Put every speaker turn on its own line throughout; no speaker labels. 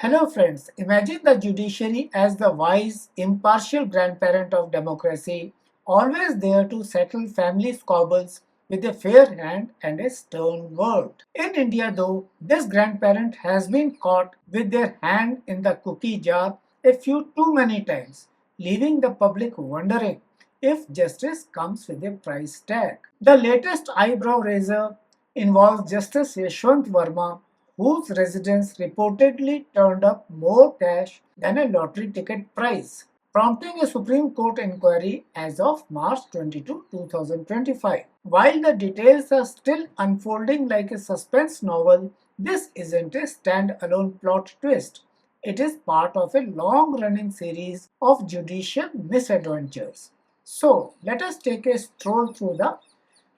Hello friends, imagine the judiciary as the wise, impartial grandparent of democracy, always there to settle family squabbles with a fair hand and a stern word. In India though, this grandparent has been caught with their hand in the cookie jar a few too many times, leaving the public wondering if justice comes with a price tag. The latest eyebrow raiser involves Justice Yashwant Verma, whose residence reportedly turned up more cash than a lottery ticket price, prompting a Supreme Court inquiry as of March 22, 2025. While the details are still unfolding like a suspense novel, this isn't a stand-alone plot twist. It is part of a long-running series of judicial misadventures. So, let us take a stroll through the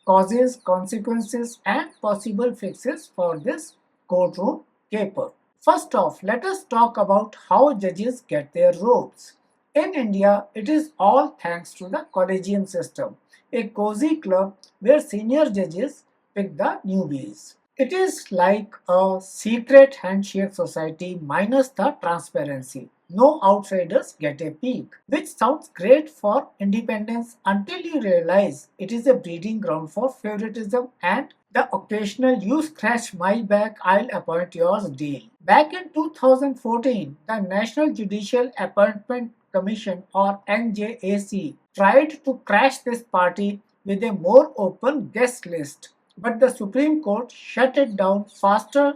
causes, consequences, and possible fixes for this courtroom caper. First off, let us talk about how judges get their robes. In India, it is all thanks to the collegium system, a cozy club where senior judges pick the newbies. It is like a secret handshake society minus the transparency. No outsiders get a peek, which sounds great for independence until you realize it is a breeding ground for favoritism and the occasional you scratch my back, I'll appoint yours deal. Back in 2014, the National Judicial Appointment Commission or NJAC tried to crash this party with a more open guest list, but the Supreme Court shut it down faster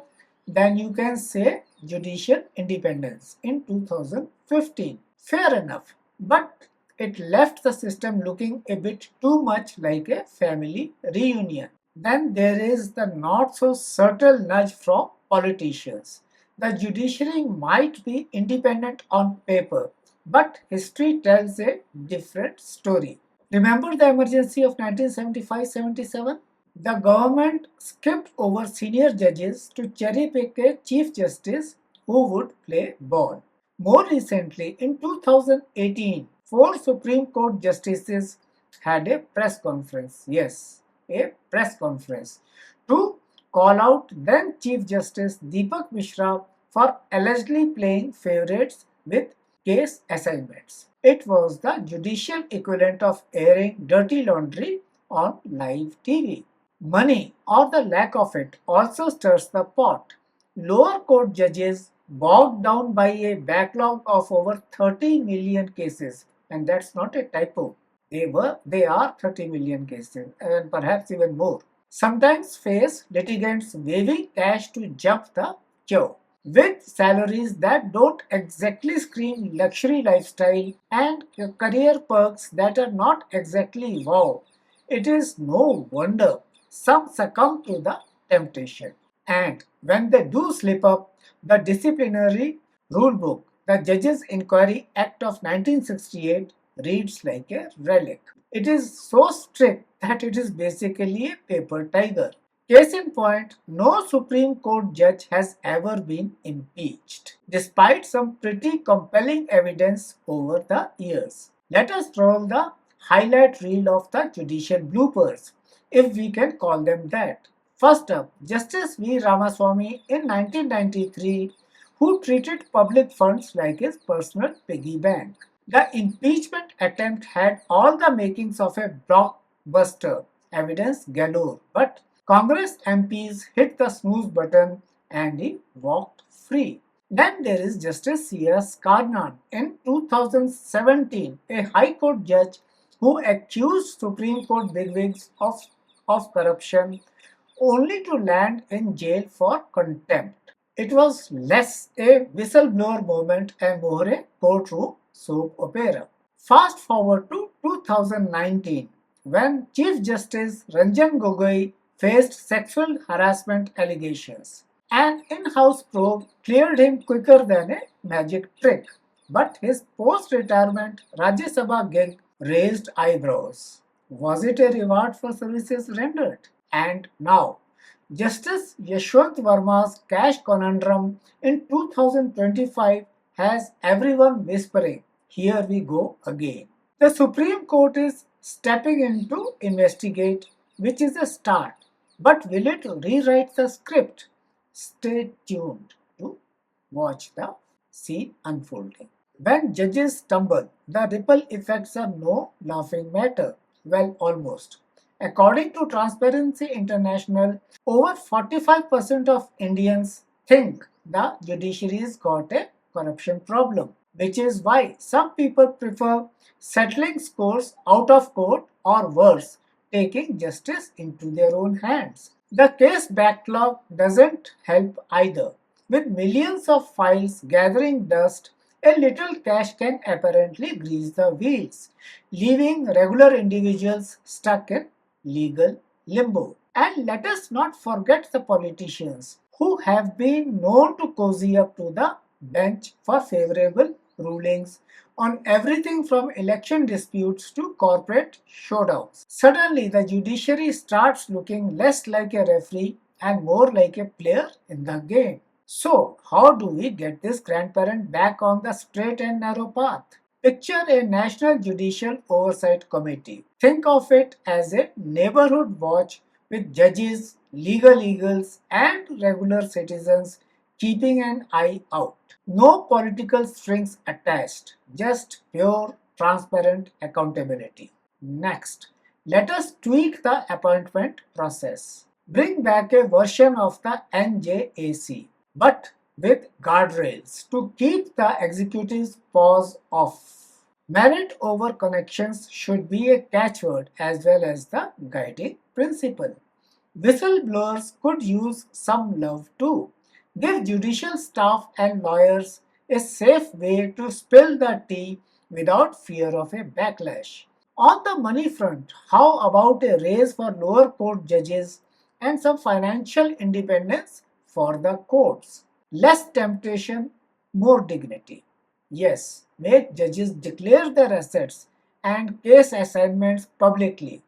than you can say judicial independence in 2015. Fair enough, but it left the system looking a bit too much like a family reunion. Then there is the not so subtle nudge from politicians. The judiciary might be independent on paper, but history tells a different story. Remember the emergency of 1975-77? The government skipped over senior judges to cherry pick a chief justice who would play ball. More recently, in 2018, four Supreme Court justices had a press conference. Yes, a press conference to call out then Chief Justice Deepak Mishra for allegedly playing favorites with case assignments. It was the judicial equivalent of airing dirty laundry on live TV. Money, or the lack of it, also stirs the pot. Lower court judges bogged down by a backlog of over 30 million cases, and that's not a typo. They are 30 million cases, and perhaps even more. Sometimes face litigants waving cash to jump the queue, with salaries that don't exactly scream luxury lifestyle and career perks that are not exactly wow. It is no wonder some succumb to the temptation. And when they do slip up, the disciplinary rule book, the Judges Inquiry Act of 1968, reads like a relic. It is so strict that it is basically a paper tiger. Case in point, no Supreme Court judge has ever been impeached, despite some pretty compelling evidence over the years. Let us roll the highlight reel of the judicial bloopers, if we can call them that. First up, Justice V. Ramaswamy in 1993, who treated public funds like his personal piggy bank. The impeachment attempt had all the makings of a blockbuster, evidence galore, but Congress MPs hit the snooze button and he walked free. Then there is Justice C.S. Karnan in 2017, a High Court judge who accused Supreme Court bigwigs of corruption only to land in jail for contempt. It was less a whistleblower moment and more a courtroom soap opera. Fast forward to 2019, when Chief Justice Ranjan Gogoi faced sexual harassment allegations. An in-house probe cleared him quicker than a magic trick, but his post-retirement Rajya Sabha gig raised eyebrows. Was it a reward for services rendered? And now, Justice Yashwant Verma's cash conundrum in 2025 has everyone whispering, here we go again. The Supreme Court is stepping in to investigate, which is a start. But will it rewrite the script? Stay tuned to watch the see unfolding. When judges stumble, the ripple effects are no laughing matter. Well, almost. According to Transparency International, over 45% of Indians think the judiciary's got a corruption problem, which is why some people prefer settling scores out of court or worse, taking justice into their own hands. The case backlog doesn't help either. With millions of files gathering dust, a little cash can apparently grease the wheels, leaving regular individuals stuck in legal limbo. And let us not forget the politicians who have been known to cozy up to the bench for favorable rulings on everything from election disputes to corporate showdowns. Suddenly, the judiciary starts looking less like a referee and more like a player in the game. So, how do we get this grandparent back on the straight and narrow path? Picture a National Judicial Oversight Committee. Think of it as a neighborhood watch with judges, legal eagles, and regular citizens keeping an eye out. No political strings attached, just pure, transparent accountability. Next, let us tweak the appointment process. Bring back a version of the NJAC, but with guardrails to keep the executive's paws off. Merit over connections should be a catchword as well as the guiding principle. Whistleblowers could use some love too. Give judicial staff and lawyers a safe way to spill the tea without fear of a backlash. On the money front, how about a raise for lower court judges and some financial independence for the courts? Less temptation, more dignity. Yes, make judges declare their assets and case assignments publicly.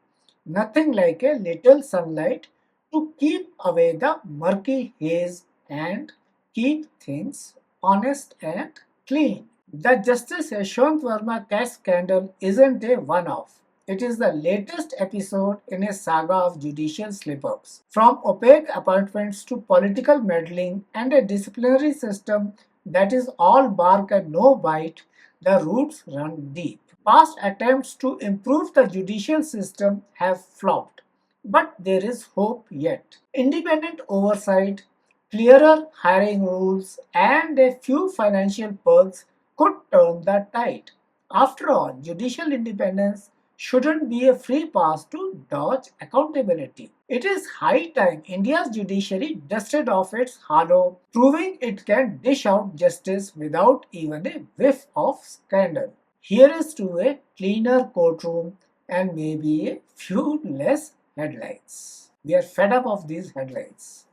Nothing like a little sunlight to keep away the murky haze and keep things honest and clean. The Justice Yashwant Verma cash scandal isn't a one off. It is the latest episode in a saga of judicial slip ups. From opaque appointments to political meddling and a disciplinary system that is all bark and no bite, the roots run deep. Past attempts to improve the judicial system have flopped, but there is hope yet. Independent oversight, clearer hiring rules, and a few financial perks could turn the tide. After all, judicial independence shouldn't be a free pass to dodge accountability. It is high time India's judiciary dusted off its halo, proving it can dish out justice without even a whiff of scandal. Here is to a cleaner courtroom and maybe a few less headlines. We are fed up of these headlines.